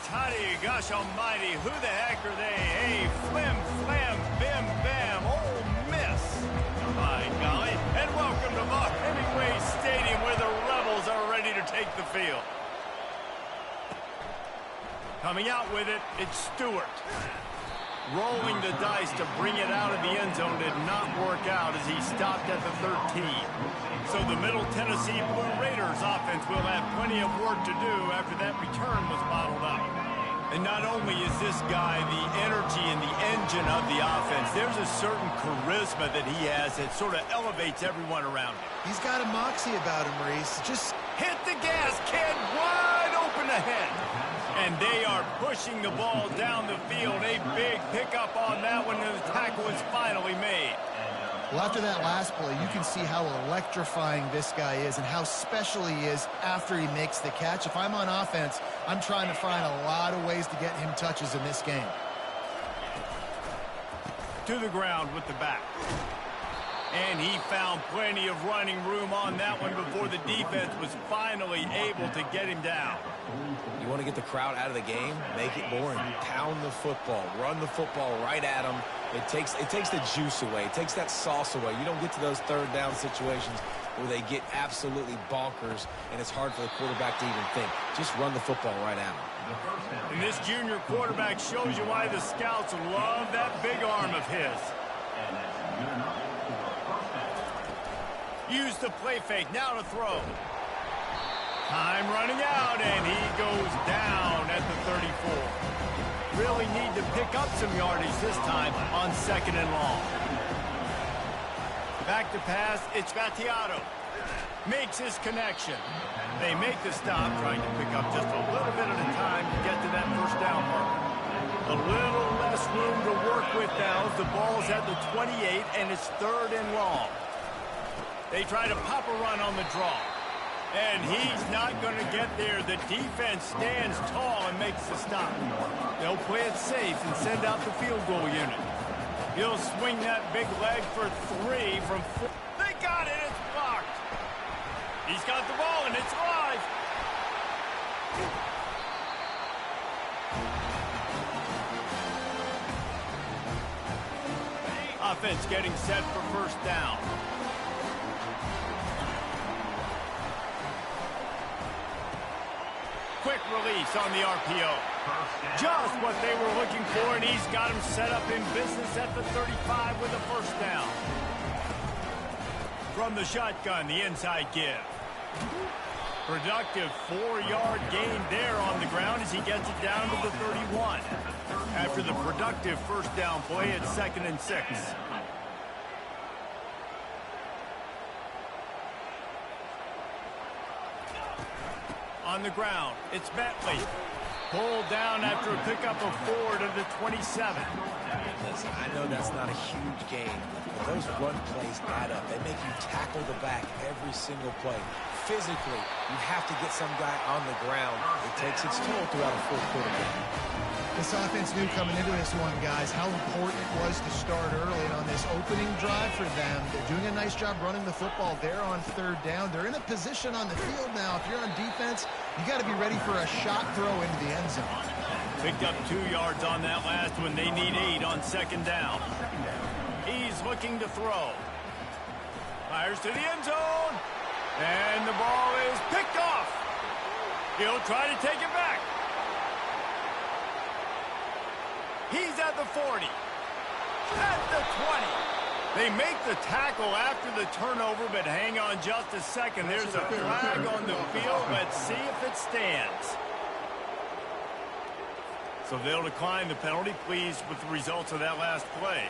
Toddy, gosh almighty, who the heck are they? Hey, flim, flam, bim, bam, Ole Miss. My golly, and welcome to Mark Hemingway Stadium where the Rebels are ready to take the field. Coming out with it, it's Stewart. Rolling the dice to bring it out of the end zone did not work out as he stopped at the 13. So the Middle Tennessee Blue Raiders offense will have plenty of work to do after that return was bottled up. And not only is this guy the energy and the engine of the offense, there's a certain charisma that he has that sort of elevates everyone around him. He's got a moxie about him, Reese. Just hit the gas, kid, wide open ahead. And they are pushing the ball down the field. A big pickup on that one, and the tackle is finally made. Well, after that last play, you can see how electrifying this guy is and how special he is after he makes the catch. If I'm on offense, I'm trying to find a lot of ways to get him touches in this game. To the ground with the back. And he found plenty of running room on that one before the defense was finally able to get him down. You want to get the crowd out of the game? Make it boring. Pound the football. Run the football right at them. It takes the juice away. It takes that sauce away. You don't get to those third down situations where they get absolutely bonkers and it's hard for the quarterback to even think. Just run the football right at them. And this junior quarterback shows you why the scouts love that big arm of his. Use the play fake. Now to throw. Time running out, and he goes down at the 34. Really need to pick up some yardage this time on 2nd and long. Back to pass, it's Vattiato. Makes his connection. They make the stop, trying to pick up just a little bit at a time to get to that first down marker. A little less room to work with now as the ball's at the 28, and it's 3rd and long. They try to pop a run on the draw. And he's not going to get there. The defense stands tall and makes the stop. They'll play it safe and send out the field goal unit. He'll swing that big leg for 3 from 4. They got it. It's blocked. He's got the ball, and it's live. Offense getting set for first down. Quick release on the RPO. Just what they were looking for, and he's got him set up in business at the 35 with a first down. From the shotgun, the inside give. Productive 4-yard gain there on the ground as he gets it down to the 31. After the productive first down play, it's 2nd and 6. On the ground, it's Bentley. Pulled down after a pickup of 4 to the 27. Listen, I know that's not a huge gain, but those run plays add up. They make you tackle the back every single play. Physically, you have to get some guy on the ground. It takes its toll throughout a fourth-quarter game. This offense knew coming into this one, guys, how important it was to start early. And on this opening drive for them, they're doing a nice job running the football there on 3rd down. They're in a position on the field now. If you're on defense, you got to be ready for a shot throw into the end zone. Picked up 2 yards on that last one. They need 8 on second down. He's looking to throw. Fires to the end zone. And the ball is picked off. He'll try to take it back. He's at the 40. At the 20. They make the tackle after the turnover, but hang on just a second. There's a flag on the field. Let's see if it stands. So they'll decline the penalty. Pleased with the results of that last play.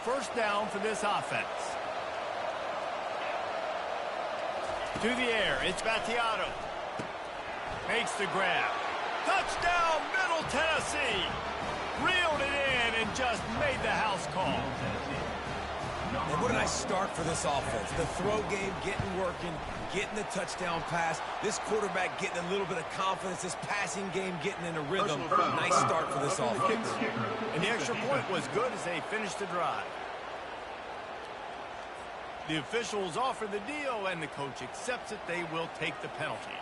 First down for this offense. To the air, it's Ncaa. Makes the grab. Touchdown, Middle Tennessee. Reeled it in and just made the house call. And what did I start for this offense? The throw game getting working, getting the touchdown pass. This quarterback getting a little bit of confidence. This passing game getting in a rhythm. Nice start for this offense. And the extra point was good as they finished the drive. The officials offer the deal, and the coach accepts it. They will take the penalty.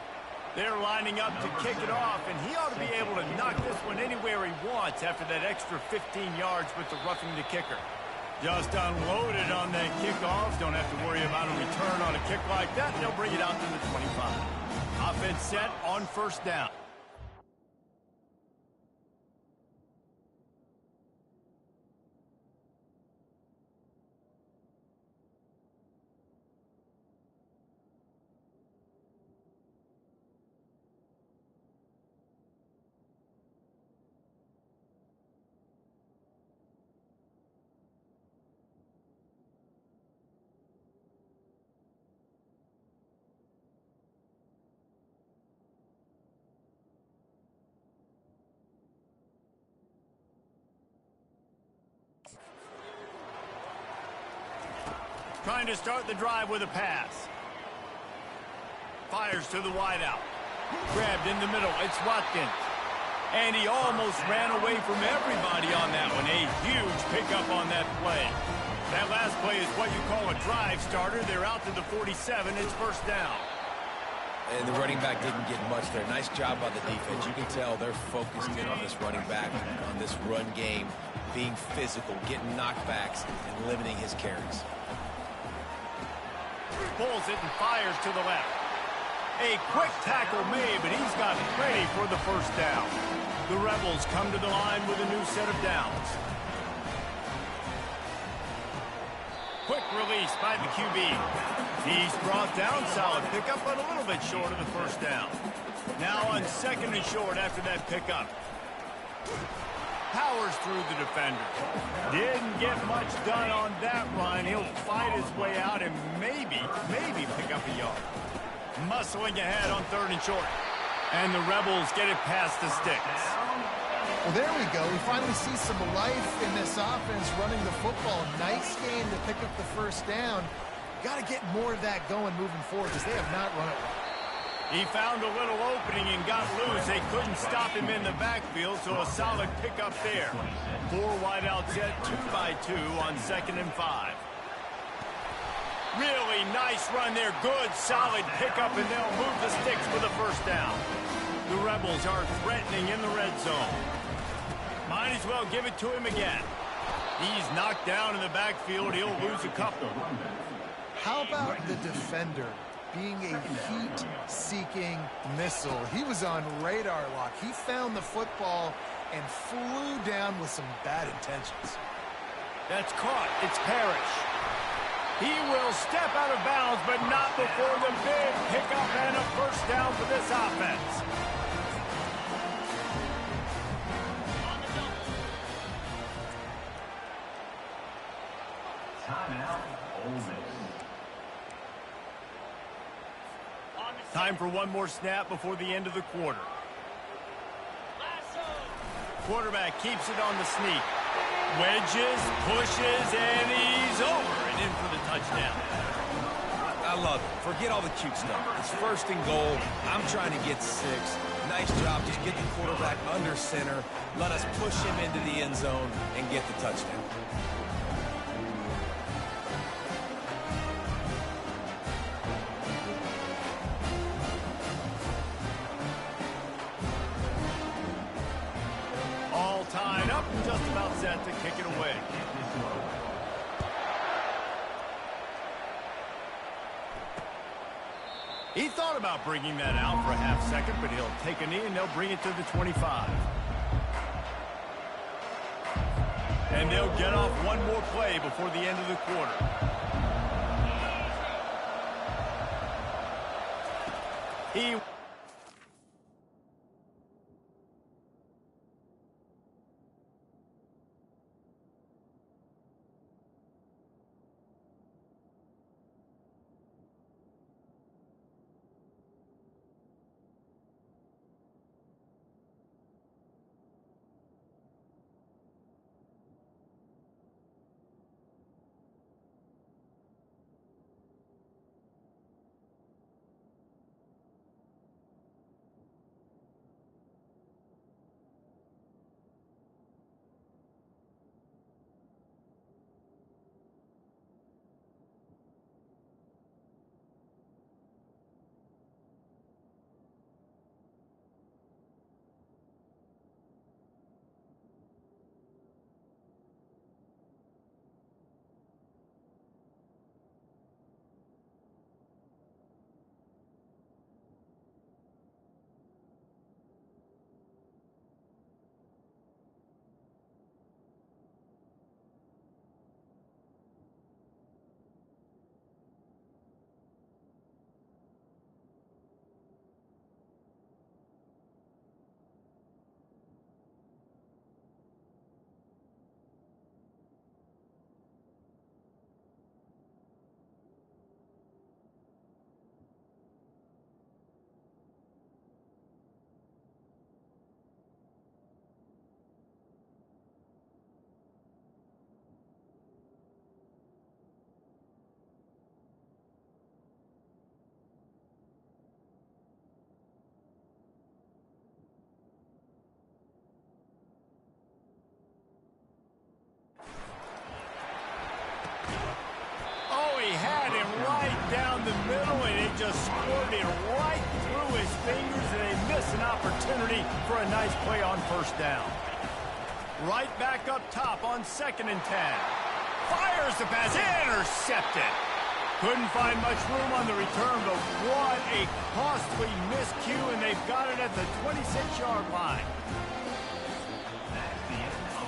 They're lining up to kick it off, and he ought to be able to knock this one anywhere he wants after that extra 15 yards with the roughing the kicker. Just unloaded on that kickoff. Don't have to worry about a return on a kick like that. They'll bring it out to the 25. Offense set on first down. Trying to start the drive with a pass. Fires to the wideout. Grabbed in the middle. It's Watkins. And he almost ran away from everybody on that one. A huge pickup on that play. That last play is what you call a drive starter. They're out to the 47. It's first down. And the running back didn't get much there. Nice job by the defense. You can tell they're focused in on this running back, on this run game, being physical, getting knockbacks, and limiting his carries. Pulls it and fires to the left. A quick tackle made, but he's got ready for the first down. The Rebels come to the line with a new set of downs. Quick release by the QB. He's brought down. Solid pickup, but a little bit short of the first down. Now on second and short after that pickup. Powers through the defender. Didn't get much done on that run. He'll fight his way out and maybe pick up a yard. Muscling ahead on third and short. And the Rebels get it past the sticks. Well, there we go. We finally see some life in this offense running the football. Nice game to pick up the first down. Got to get more of that going moving forward because they have not run it well. He found a little opening and got loose. They couldn't stop him in the backfield, so a solid pickup there. 4 wideouts set, 2 by 2 on 2nd and 5. Really nice run there. Good, solid pickup, and they'll move the sticks with a first down. The Rebels are threatening in the red zone. Might as well give it to him again. He's knocked down in the backfield. He'll lose a couple. How about the defender being a heat-seeking missile? He was on radar lock. He found the football and flew down with some bad intentions. That's caught. It's Parrish. He will step out of bounds, but not before the big pickup and a first down for this offense. Time for one more snap before the end of the quarter. Quarterback keeps it on the sneak. Wedges, pushes, and he's over and in for the touchdown. I love it. Forget all the cute stuff. It's first and goal. I'm trying to get 6. Nice job. Just get the quarterback under center. Let us push him into the end zone and get the touchdown. He thought about bringing that out for a half second, but he'll take a knee and they'll bring it to the 25. And they'll get off one more play before the end of the quarter. He... had him right down the middle, and it just squirted right through his fingers, and they miss an opportunity for a nice play on first down. Right back up top on 2nd and 10. Fires the pass, intercepted. Couldn't find much room on the return, but what a costly miscue, and they've got it at the 26-yard line.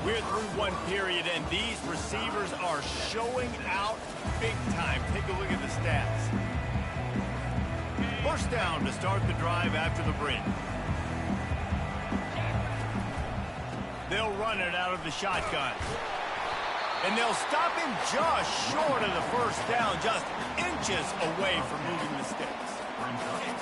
We're through one period, and these receivers are showing out big time. Take a look at the stats. First down to start the drive after the break. They'll run it out of the shotgun. And they'll stop him just short of the first down, just inches away from moving the sticks.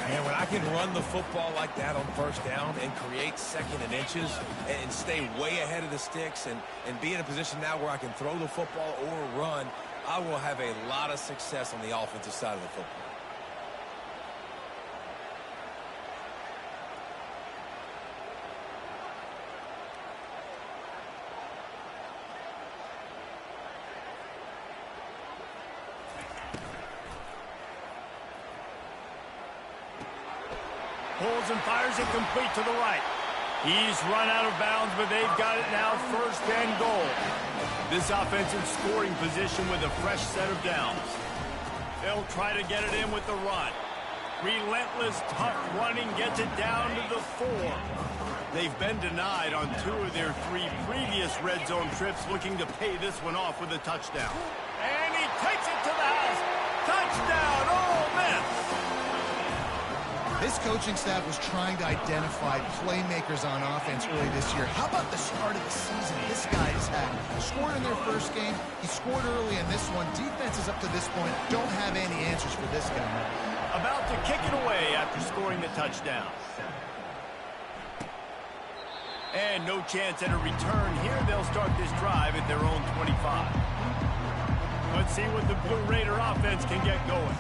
Man, when I can run the football like that on first down and create 2nd and inches and stay way ahead of the sticks and be in a position now where I can throw the football or run, I will have a lot of success on the offensive side of the football. Pulls and fires it complete to the right. He's run out of bounds, but they've got it now 1st and goal. This offensive scoring position with a fresh set of downs. They'll try to get it in with the run. Relentless, tough running gets it down to the 4. They've been denied on 2 of their 3 previous red zone trips, looking to pay this one off with a touchdown. And he takes it to the house. Touchdown, Ole Miss! This coaching staff was trying to identify playmakers on offense early this year. How about the start of the season this guy has had? Scored in their first game. He scored early in this one. Defenses up to this point don't have any answers for this guy. About to kick it away after scoring the touchdown. And no chance at a return here. They'll start this drive at their own 25. Let's see what the Blue Raider offense can get going.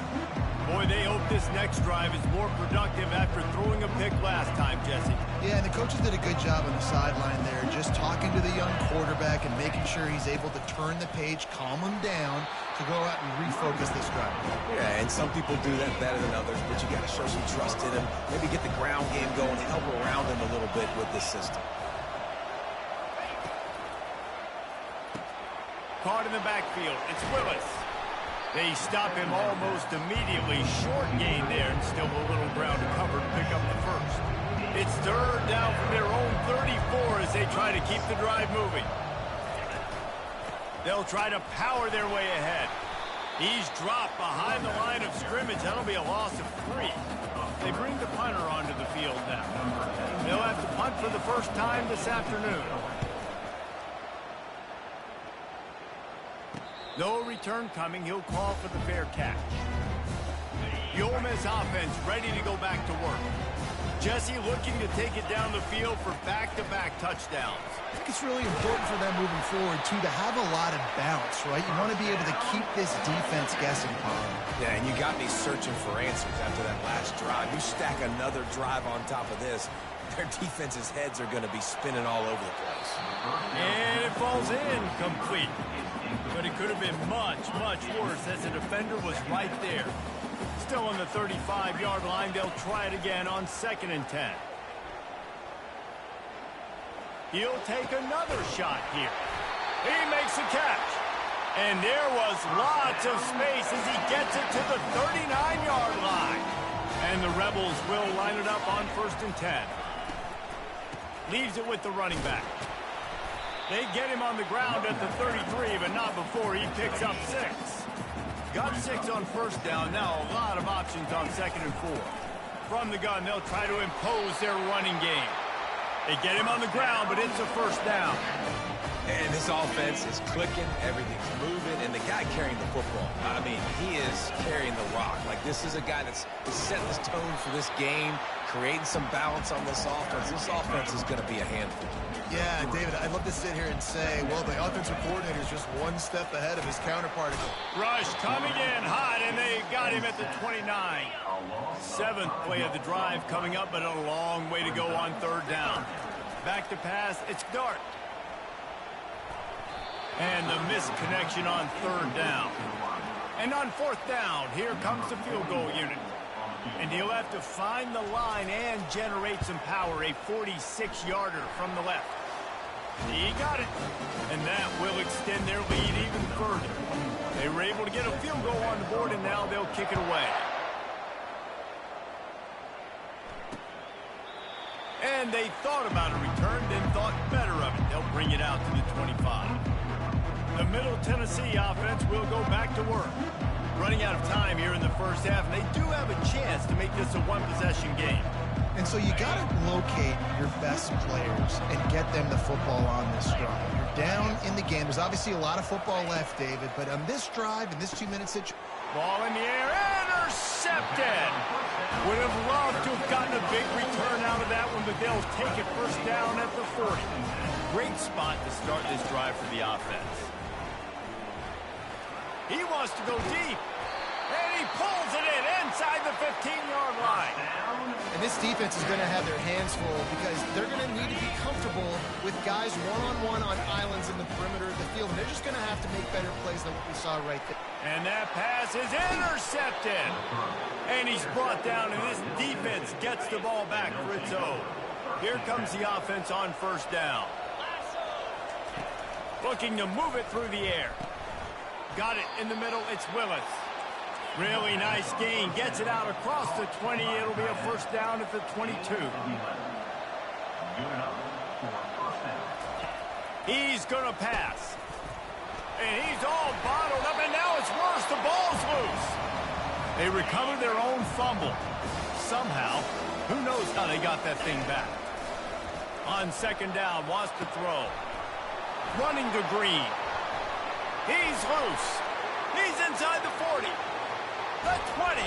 Boy, they hope this next drive is more productive after throwing a pick last time, Jesse. Yeah, and the coaches did a good job on the sideline there, just talking to the young quarterback and making sure he's able to turn the page, calm him down to go out and refocus this drive. Yeah, and some people do that better than others, but you got to show some trust in him, maybe get the ground game going, help around him a little bit with this system. Caught in the backfield. It's Willis. They stop him almost immediately. Short gain there, and still a little ground to cover to pick up the first. It's third down from their own 34 as they try to keep the drive moving. They'll try to power their way ahead. He's dropped behind the line of scrimmage. That'll be a loss of 3. They bring the punter onto the field now. They'll have to punt for the first time this afternoon. No return coming. He'll call for the fair catch. The Ole Miss offense ready to go back to work. Jesse looking to take it down the field for back-to-back touchdowns. I think it's really important for them moving forward, too, to have a lot of bounce, right? You want to be able to keep this defense guessing, Paul. Yeah, and you got me searching for answers after that last drive. You stack another drive on top of this, their defense's heads are going to be spinning all over the place. And it falls in complete. But it could have been much, much worse as the defender was right there. Still on the 35-yard line. They'll try it again on 2nd and 10. He'll take another shot here. He makes a catch. And there was lots of space as he gets it to the 39-yard line. And the Rebels will line it up on 1st and 10. Leaves it with the running back. They get him on the ground at the 33, but not before he picks up 6. Got 6 on 1st down. Now a lot of options on 2nd and 4. From the gun, they'll try to impose their running game. They get him on the ground, but it's a 1st down. And this offense is clicking, everything's moving, and the guy carrying the football, I mean, he is carrying the rock. Like, this is a guy that's setting this tone for this game, creating some balance on this offense. This offense is going to be a handful. Yeah, David, I'd love to sit here and say, well, the offensive coordinator is just one step ahead of his counterpart. Rush coming in hot, and they got him at the 29. 7th play of the drive coming up, but a long way to go on 3rd down. Back to pass, it's Dart. And the missed connection on 3rd down. And on 4th down, here comes the field goal unit. And he'll have to find the line and generate some power. A 46-yarder from the left. He got it. And that will extend their lead even further. They were able to get a field goal on the board, and now they'll kick it away. And they thought about a return, then thought better of it. They'll bring it out to the 25. The Middle Tennessee offense will go back to work. Running out of time here in the first half, and they do have a chance to make this a one-possession game. And so you got to locate your best players and get them the football on this drive. You're down in the game. There's obviously a lot of football left, David, but on this drive, in this 2-minute situation... Ball in the air, intercepted! Would have loved to have gotten a big return out of that one, but they'll take it 1st down at the 40. Great spot to start this drive for the offense. He wants to go deep, and he pulls it in inside the 15-yard line. And this defense is going to have their hands full because they're going to need to be comfortable with guys one-on-one on islands in the perimeter of the field. And they're just going to have to make better plays than what we saw right there. And that pass is intercepted. And he's brought down, and this defense gets the ball back for its own. Here comes the offense on 1st down. Looking to move it through the air. Got it in the middle. It's Willis. Really nice gain. Gets it out across the 20. It'll be a 1st down at the 22. He's going to pass. And he's all bottled up, and now it's worse. The ball's loose. They recover their own fumble. Somehow, who knows how they got that thing back. On 2nd down, wants to throw. Running to Green. He's loose. He's inside the 40. The 20.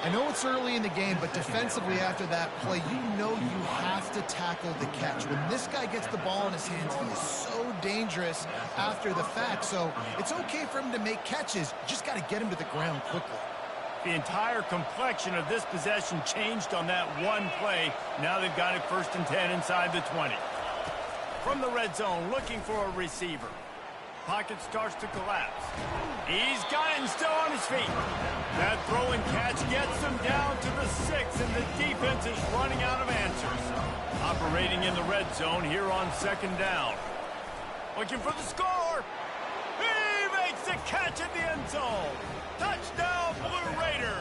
I know it's early in the game, but defensively after that play, you know you have to tackle the catch. When this guy gets the ball in his hands, he is so dangerous after the fact. So it's okay for him to make catches. You just got to get him to the ground quickly. The entire complexion of this possession changed on that one play. Now they've got it 1st and 10 inside the 20. From the red zone, looking for a receiver. Pocket starts to collapse. He's got it and still on his feet. That throw and catch gets them down to the 6, and the defense is running out of answers. Operating in the red zone here on 2nd down. Looking for the score. He makes makes the catch in the end zone. Touchdown, Blue Raiders.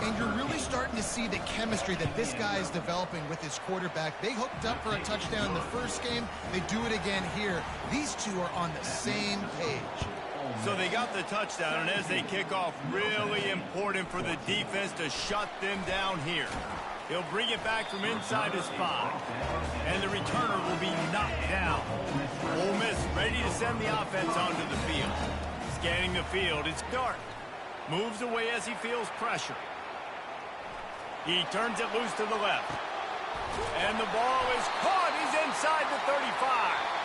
And you're really starting to see the chemistry that this guy is developing with his quarterback. They hooked up for a touchdown in the first game. They do it again here. These two are on the same page. So they got the touchdown, and as they kick off, really important for the defense to shut them down here. He'll bring it back from inside his spot, and the returner will be knocked down. Ole Miss ready to send the offense onto the field. Scanning the field, it's Dart. Moves away as he feels pressure. He turns it loose to the left. And the ball is caught. He's inside the 35.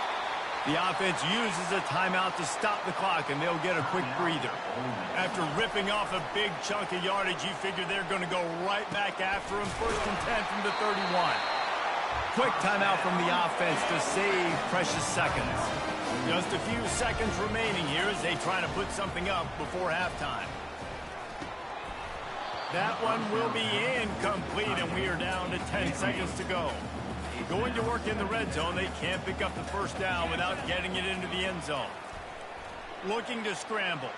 The offense uses a timeout to stop the clock, and they'll get a quick breather. After ripping off a big chunk of yardage, you figure they're going to go right back after him. 1st and 10 from the 31. Quick timeout from the offense to save precious seconds. Just a few seconds remaining here as they try to put something up before halftime. That one will be incomplete, and we are down to 10 seconds to go. Going to work in the red zone, they can't pick up the first down without getting it into the end zone. Looking to scramble.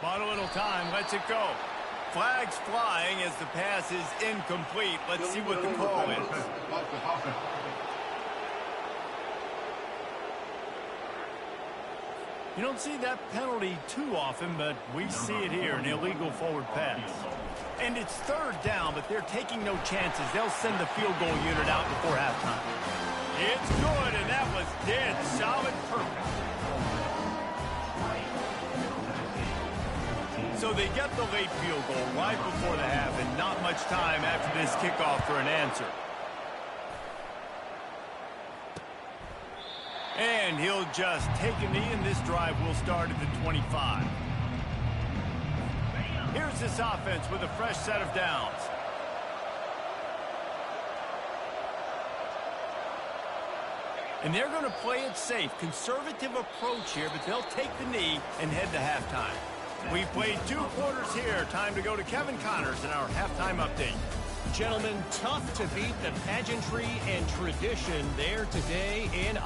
Bought a little time, lets it go. Flags flying as the pass is incomplete. Let's see what the call is. You don't see that penalty too often, but we see it here, an illegal forward pass. And it's 3rd down, but they're taking no chances. They'll send the field goal unit out before halftime. It's good, and that was dead solid perfect. So they get the late field goal right before the half, and not much time after this kickoff for an answer. And he'll just take a knee, and this drive will start at the 25. Here's this offense with a fresh set of downs. And they're going to play it safe. Conservative approach here, but they'll take the knee and head to halftime. We've played 2 quarters here. Time to go to Kevin Connors in our halftime update. Gentlemen, tough to beat the pageantry and tradition there today in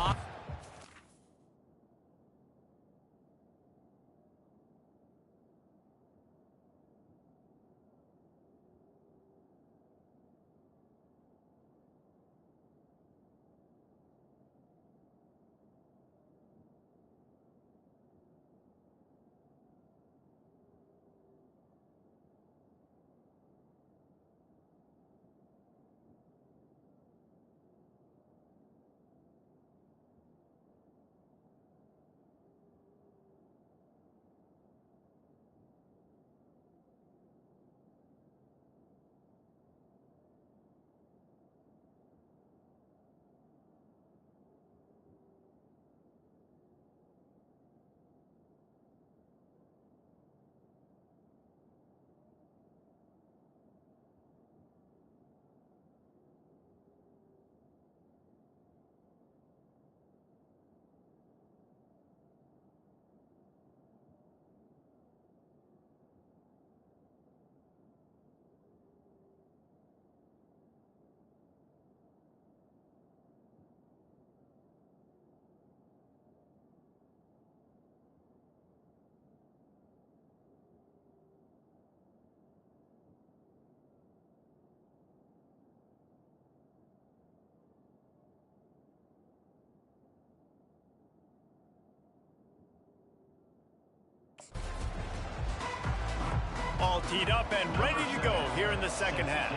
All teed up and ready to go here in the second half.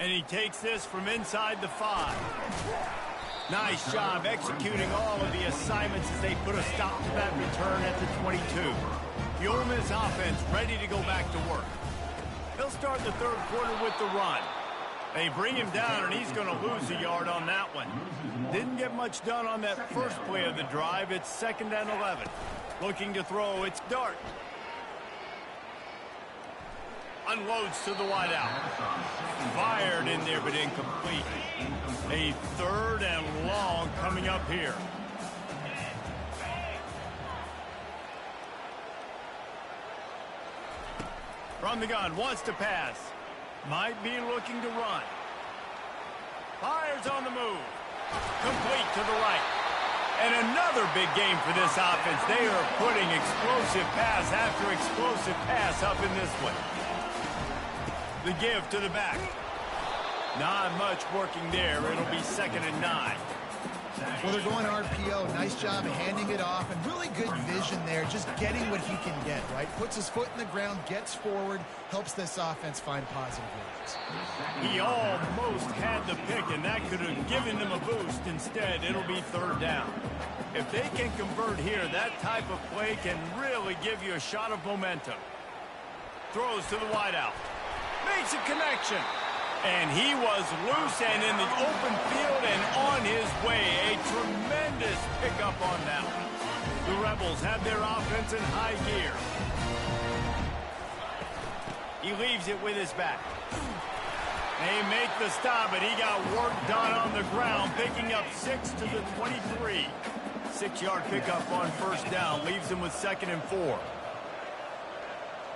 And he takes this from inside the 5. Nice job executing all of the assignments as they put a stop to that return at the 22. The Ole Miss offense ready to go back to work. They'll start the 3rd quarter with the run. They bring him down, and he's going to lose a yard on that one. Didn't get much done on that first play of the drive. It's 2nd and 11. Looking to throw, it's Dart. Unloads to the wideout. Fired in there, but incomplete. A 3rd and long coming up here. From the gun, wants to pass. Might be looking to run. Fires on the move. Complete to the right. And another big game for this offense. They are putting explosive pass after explosive pass up in this one. The give to the back. Not much working there. It'll be 2nd and 9. Well, they're going RPO. Nice job of handing it off, and really good vision there, just getting what he can get, right? Puts his foot in the ground, gets forward, helps this offense find positive yards. He almost had the pick, and that could have given them a boost. Instead, it'll be 3rd down. If they can convert here, that type of play can really give you a shot of momentum. Throws to the wideout. Makes a connection. And he was loose and in the open field and on his way. A tremendous pickup on that one. The Rebels have their offense in high gear. He leaves it with his back. They make the stop, but he got work done on the ground, picking up 6 to the 23. 6-yard pickup on 1st down, leaves him with 2nd and 4.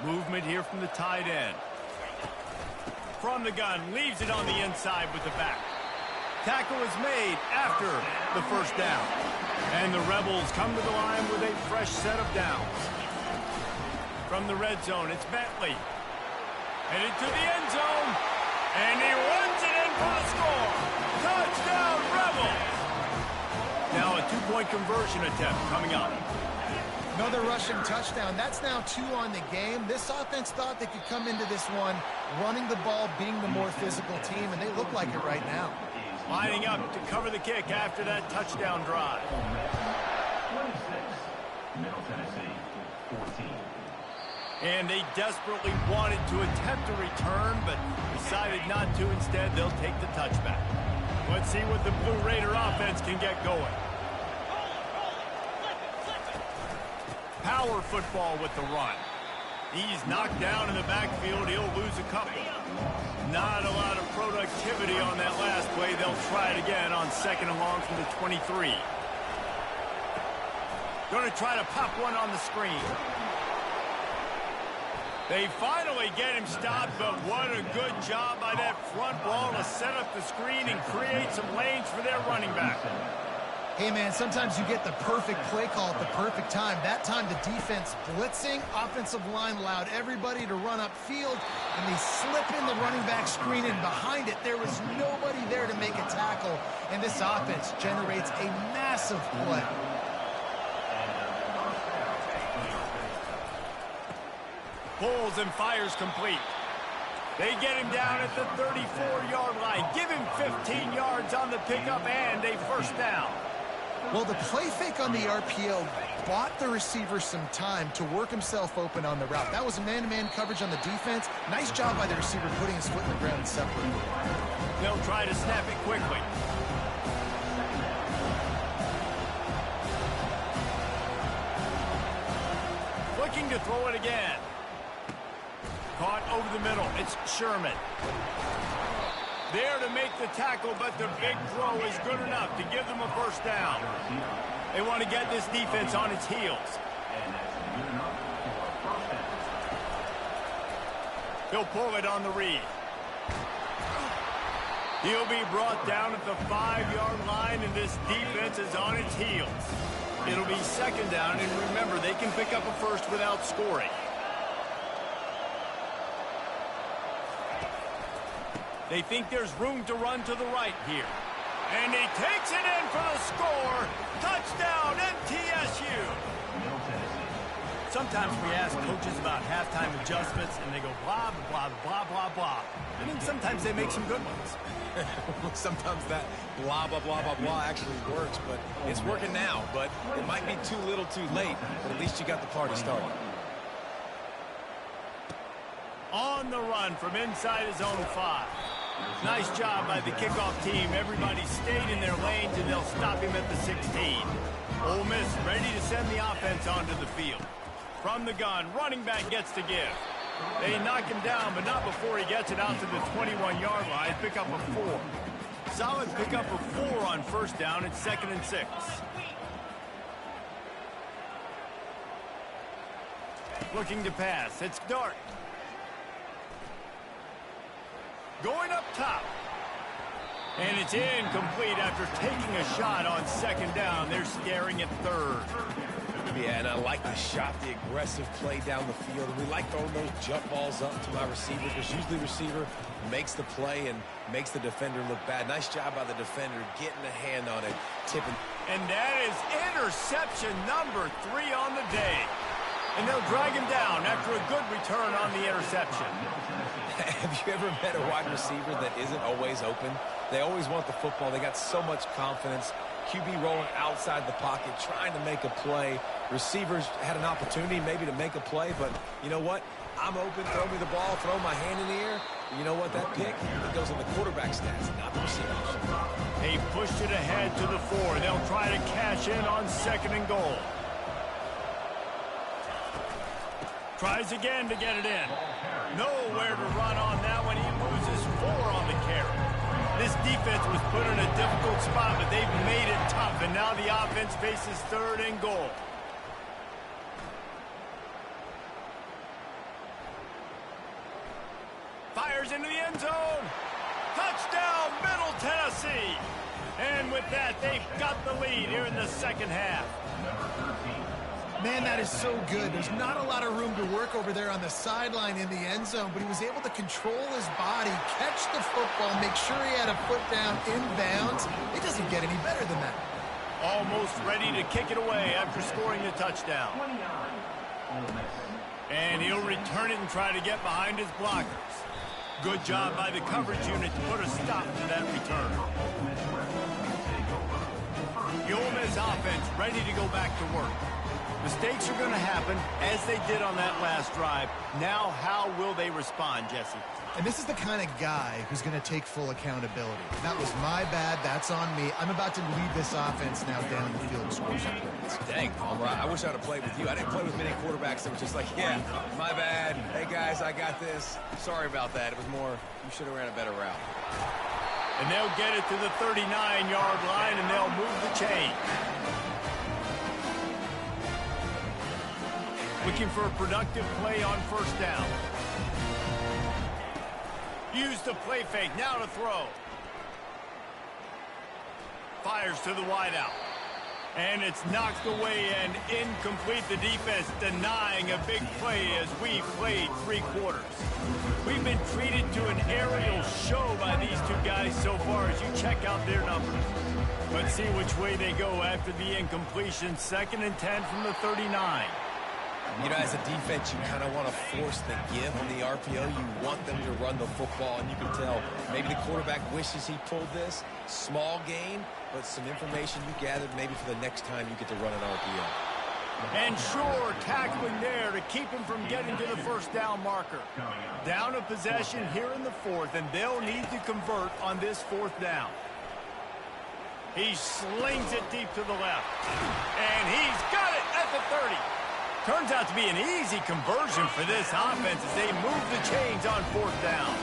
Movement here from the tight end. From the gun, leaves it on the inside with the back. Tackle is made after the 1st down. And the Rebels come to the line with a fresh set of downs. From the red zone, it's Bentley. Headed to the end zone. And he runs it in for the score. Touchdown, Rebels! Now a 2-point conversion attempt coming up. Another rushing touchdown. That's now 2 on the game. This offense thought they could come into this one running the ball, being the more physical team, and they look like it right now. Lining up to cover the kick after that touchdown drive. 26, Middle Tennessee, 14. And they desperately wanted to attempt a return, but decided not to. Instead, they'll take the touchback. Let's see what the Blue Raider offense can get going. Power football with the run. He's knocked down in the backfield. He'll lose a couple. Not a lot of productivity on that last play. They'll try it again on 2nd and long from the 23. Going to try to pop one on the screen. They finally get him stopped, but what a good job by that front ball to set up the screen and create some lanes for their running back. Hey, man, sometimes you get the perfect play call at the perfect time. That time, the defense blitzing, offensive line allowed everybody to run upfield, and they slip in the running back screen, and behind it, there was nobody there to make a tackle, and this offense generates a massive play. Pulls and fires complete. They get him down at the 34-yard line. Give him 15 yards on the pickup and a 1st down. Well, the play fake on the RPO bought the receiver some time to work himself open on the route. That was a man-to-man coverage on the defense. Nice job by the receiver putting his foot in the ground and separating. They'll try to snap it quickly. Looking to throw it again. Caught over the middle. It's Sherman. There to make the tackle, but the big throw is good enough to give them a 1st down. They want to get this defense on its heels. He'll pull it on the read. He'll be brought down at the 5-yard line, and this defense is on its heels. It'll be 2nd down, and remember, they can pick up a 1st without scoring. They think there's room to run to the right here. And he takes it in for the score. Touchdown, NTSU. Sometimes we ask coaches about halftime adjustments, and they go blah, blah, blah, blah, blah. And then sometimes they make some good ones. Sometimes that blah, blah, blah, blah, blah actually works, but it's working now. But it might be too little too late, but at least you got the party started. On the run from inside his own 5. Nice job by the kickoff team. Everybody stayed in their lanes, and they'll stop him at the 16. Ole Miss ready to send the offense onto the field. From the gun, running back gets to give. They knock him down, but not before he gets it out to the 21-yard line. Pick up a 4. Solid pickup of 4 on 1st down. It's 2nd and 6. Looking to pass. It's Dart. Going up top. And it's incomplete after taking a shot on second down. They're staring at third. Yeah, and I like the shot, the aggressive play down the field. We like throwing those jump balls up to my receiver because usually the receiver makes the play and makes the defender look bad. Nice job by the defender getting a hand on it, tipping. And that is interception number 3 on the day. And they'll drag him down after a good return on the interception. Have you ever met a wide receiver that isn't always open? They always want the football. They got so much confidence. QB rolling outside the pocket, trying to make a play. Receivers had an opportunity maybe to make a play, but you know what? I'm open, throw me the ball, throw my hand in the air. You know what? That pick, it goes in the quarterback stats, not the receivers. They pushed it ahead to the 4. They'll try to cash in on 2nd and goal. Tries again to get it in. Nowhere to run on that one. He loses 4 on the carry. This defense was put in a difficult spot, but they've made it tough, and now the offense faces 3rd and goal. Fires into the end zone. Touchdown, Middle Tennessee. And with that, they've got the lead here in the second half. Man, that is so good. There's not a lot of room to work over there on the sideline in the end zone, but he was able to control his body, catch the football, make sure he had a foot down inbounds. It doesn't get any better than that. Almost ready to kick it away after scoring the touchdown. And he'll return it and try to get behind his blockers. Good job by the coverage unit to put a stop to that return. The Ole Miss offense ready to go back to work. Mistakes are going to happen, as they did on that last drive. Now, how will they respond, Jesse? And this is the kind of guy who's going to take full accountability. That was my bad. That's on me. I'm about to lead this offense now down the field and score some points. Dang, Palmer, I wish I'd have played with you. I didn't play with many quarterbacks that were just like, yeah, my bad. Hey, guys, I got this. Sorry about that. It was more, you should have ran a better route. And they'll get it to the 39-yard line, and they'll move the chain. Looking for a productive play on 1st down. Use the play fake, now to throw. Fires to the wideout. And it's knocked away and incomplete. The defense denying a big play as we played 3 quarters. We've been treated to an aerial show by these 2 guys so far as you check out their numbers. Let's see which way they go after the incompletion. 2nd and 10 from the 39. You know, as a defense, you kind of want to force the give on the RPO. You want them to run the football, and you can tell maybe the quarterback wishes he pulled this. Small gain, but some information you gathered maybe for the next time you get to run an RPO. And sure, tackling there to keep him from getting to the 1st down marker. Down a possession here in the 4th, and they'll need to convert on this 4th down. He slings it deep to the left. And he's got it at the 30. Turns out to be an easy conversion for this offense as they move the chains on 4th down.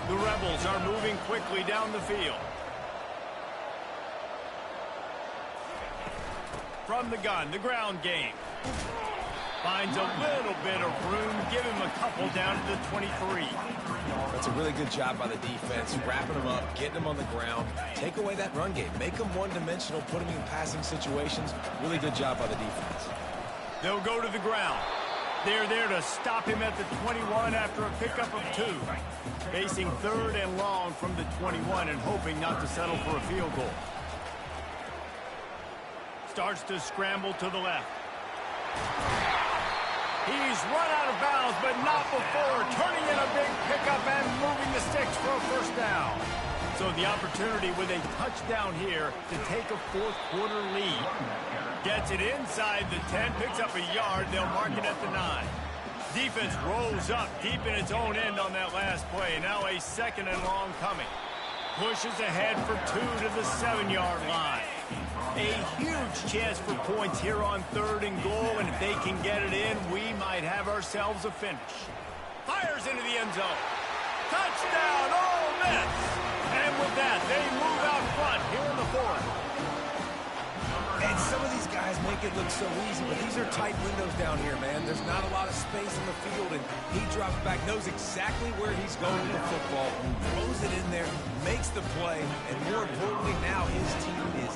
The Rebels are moving quickly down the field. From the gun, the ground game. Finds a little bit of room, give him a couple down to the 23. That's a really good job by the defense, wrapping them up, getting them on the ground. Take away that run game. Make them one-dimensional, put them in passing situations. Really good job by the defense. They'll go to the ground. They're there to stop him at the 21 after a pickup of 2. Facing 3rd and long from the 21 and hoping not to settle for a field goal. Starts to scramble to the left. He's run out of bounds, but not before turning in a big pickup and moving the sticks for a 1st down. So the opportunity with a touchdown here to take a 4th quarter lead. Gets it inside the 10, picks up a yard. They'll mark it at the 9. Defense rolls up deep in its own end on that last play. Now a 2nd and long coming. Pushes ahead for 2 to the 7-yard line. A huge chance for points here on 3rd and goal, and if they can get it in, we might have ourselves a finish. Fires into the end zone. Touchdown, Ole Miss! And with that, they move out front here in the 4th. And some of these guys make it look so easy, but these are tight windows down here, man. There's not a lot of space in the field, and he drops back, knows exactly where he's going with the football, throws it in there, makes the play, and more importantly, now his team is...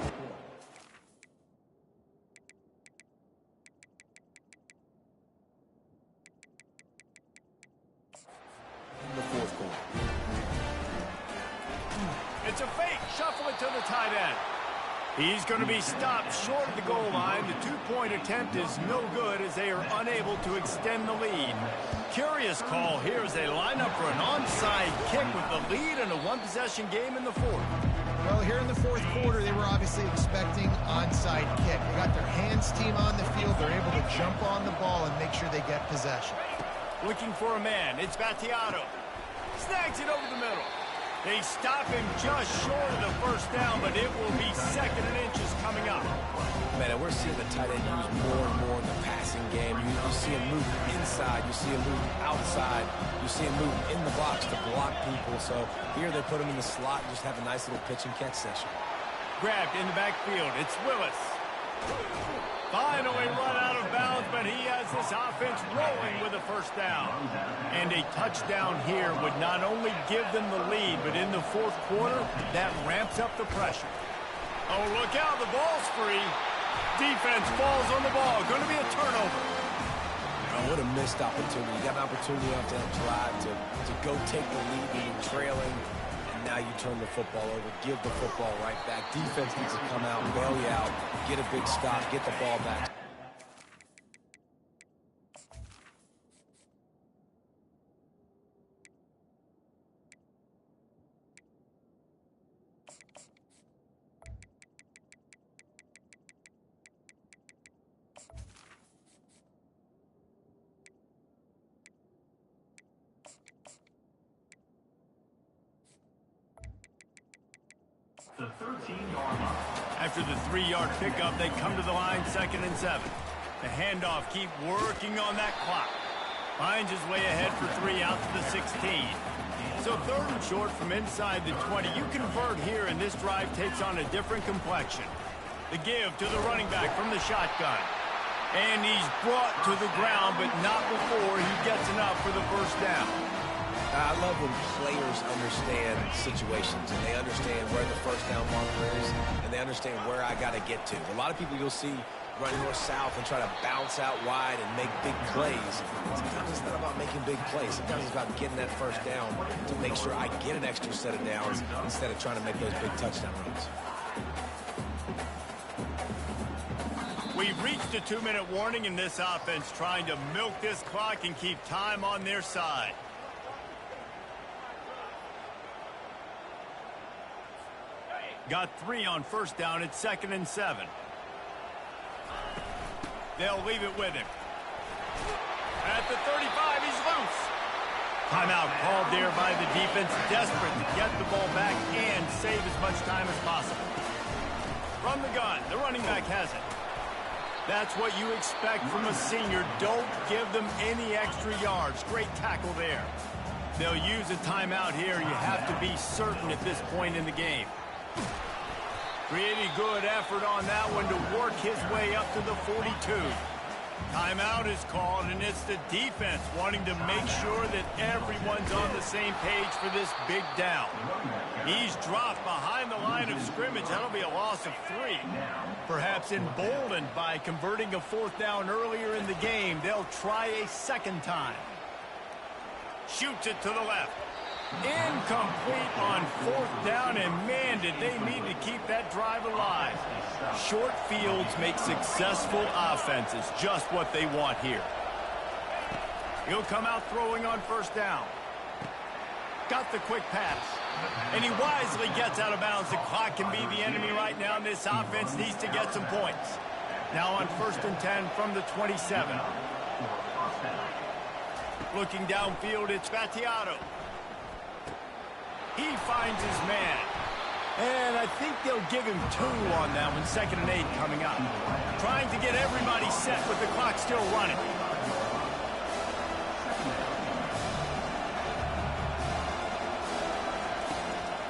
in the fourth quarter. It's a fake. Shuffle it to the tight end. He's going to be stopped short of the goal line. The two-point attempt is no good as they are unable to extend the lead. Curious call here as they line up for an onside kick with the lead in a one-possession game in the fourth. Well, here in the fourth quarter, they were obviously expecting onside kick. They got their hands team on the field. They're able to jump on the ball and make sure they get possession. Looking for a man. It's Ncaa. Snags it over the middle. They stop him just short of the first down, but it will be second and inches coming up. Man, and we're seeing the tight end used more and more in the passing game. You see him moving inside. You see him moving outside. You see him moving in the box to block people. So here they put him in the slot and just have a nice little pitch and catch session. Grabbed in the backfield. It's Willis. Finally run out of bounds, but he has this offense rolling with a first down. And a touchdown here would not only give them the lead, but in the fourth quarter, that ramps up the pressure. Oh, look out, the ball's free. Defense falls on the ball. Going to be a turnover. Oh, what a missed opportunity. You got an opportunity after that drive to go take the lead when you're trailing. Now you turn the football over, give the football right back. Defense needs to come out, bail you out, get a big stop, get the ball back. The 13-yard line. After the 3-yard pickup, they come to the line, 2nd and 7. The handoff, keep working on that clock. Finds his way ahead for 3 out to the 16. So 3rd and short from inside the 20. You convert here, and this drive takes on a different complexion. The give to the running back from the shotgun. And he's brought to the ground, but not before he gets enough for the first down. I love when players understand situations and they understand where the first down marker is and they understand where I got to get to. A lot of people you'll see running north-south and try to bounce out wide and make big plays. Sometimes it's not about making big plays. Sometimes it's about getting that first down to make sure I get an extra set of downs instead of trying to make those big touchdown runs. We've reached a 2-minute warning in this offense, trying to milk this clock and keep time on their side. Got 3 on first down. It's 2nd and 7. They'll leave it with him. At the 35, he's loose. Timeout called there by the defense, desperate to get the ball back and save as much time as possible. From the gun, the running back has it. That's what you expect from a senior. Don't give them any extra yards. Great tackle there. They'll use a timeout here. You have to be certain at this point in the game. Pretty good effort on that one to work his way up to the 42. Timeout is called, and it's the defense wanting to make sure that everyone's on the same page for this big down. He's dropped behind the line of scrimmage. That'll be a loss of 3. Perhaps emboldened by converting a 4th down earlier in the game, they'll try a second time. Shoots it to the left. Incomplete on 4th down, and man, did they need to keep that drive alive. Short fields make successful offenses, just what they want here. He'll come out throwing on first down. Got the quick pass, and he wisely gets out of bounds. The clock can be the enemy right now, and this offense needs to get some points. Now on 1st and 10 from the 27. Looking downfield, it's Ncaa. He finds his man. And I think they'll give him 2 on that one. 2nd and 8 coming up. Trying to get everybody set with the clock still running.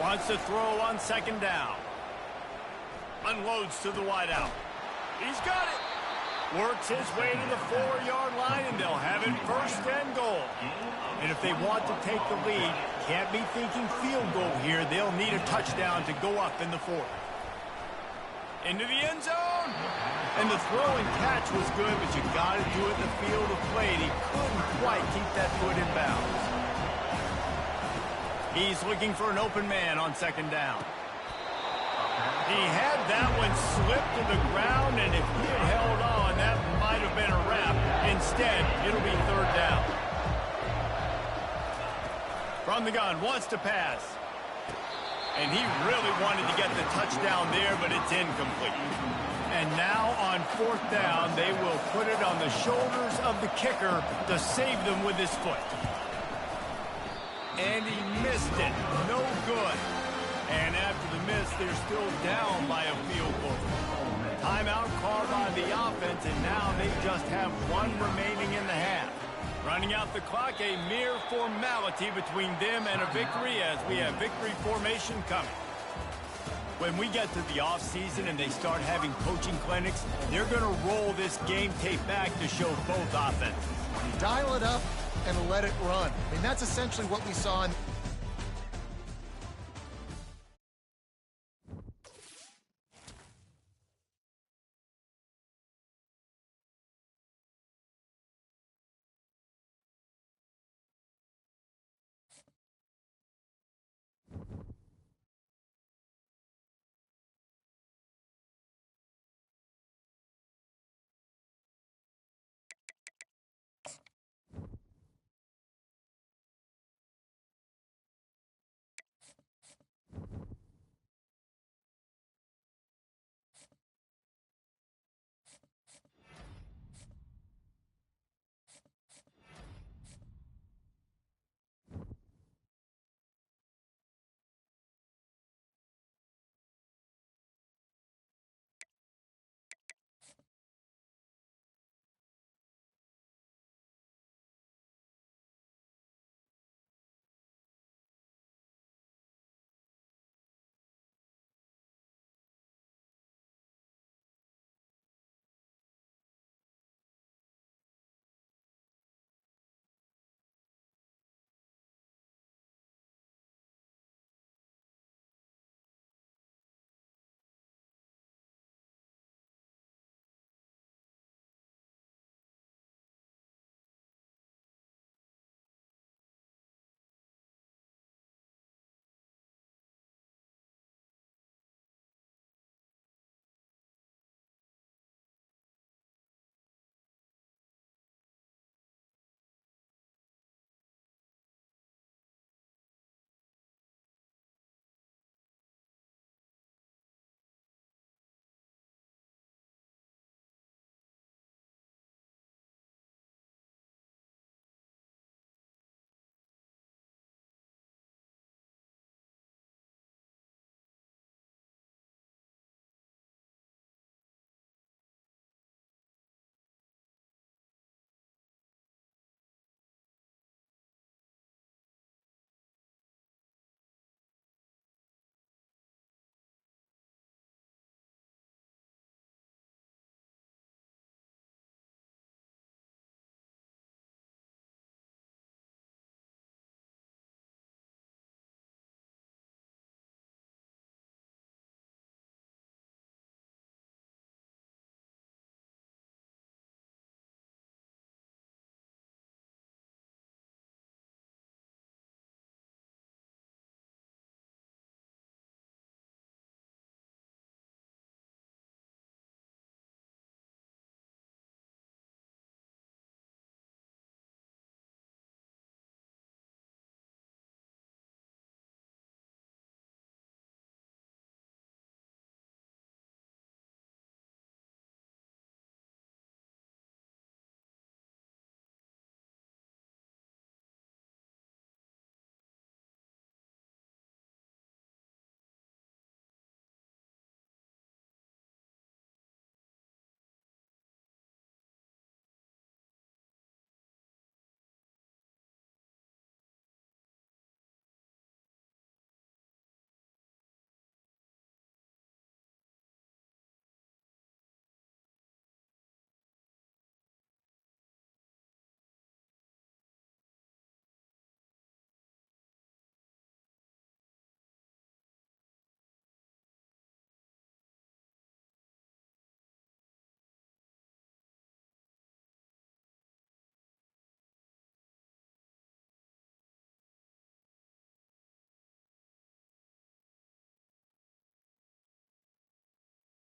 Wants to throw on 2nd down. Unloads to the wideout. He's got it. Works his way to the 4-yard line, and they'll have it first and goal. And if they want to take the lead, can't be thinking field goal here. They'll need a touchdown to go up in the fourth. Into the end zone. And the throw and catch was good, but you got to do it in the field of play. And he couldn't quite keep that foot in bounds. He's looking for an open man on second down. He had that one slip to the ground, and if he had held on, that might have been a wrap. Instead, it'll be third down. From the gun, wants to pass. And he really wanted to get the touchdown there, but it's incomplete. And now on fourth down, they will put it on the shoulders of the kicker to save them with his foot. And he missed it. No good. And after the miss, they're still down by a field goal. Timeout called by the offense, and now they just have one remaining in the half. Running out the clock, a mere formality between them and a victory as we have victory formation coming. When we get to the offseason and they start having coaching clinics, they're going to roll this game tape back to show both offenses. Dial it up and let it run. I mean, that's essentially what we saw in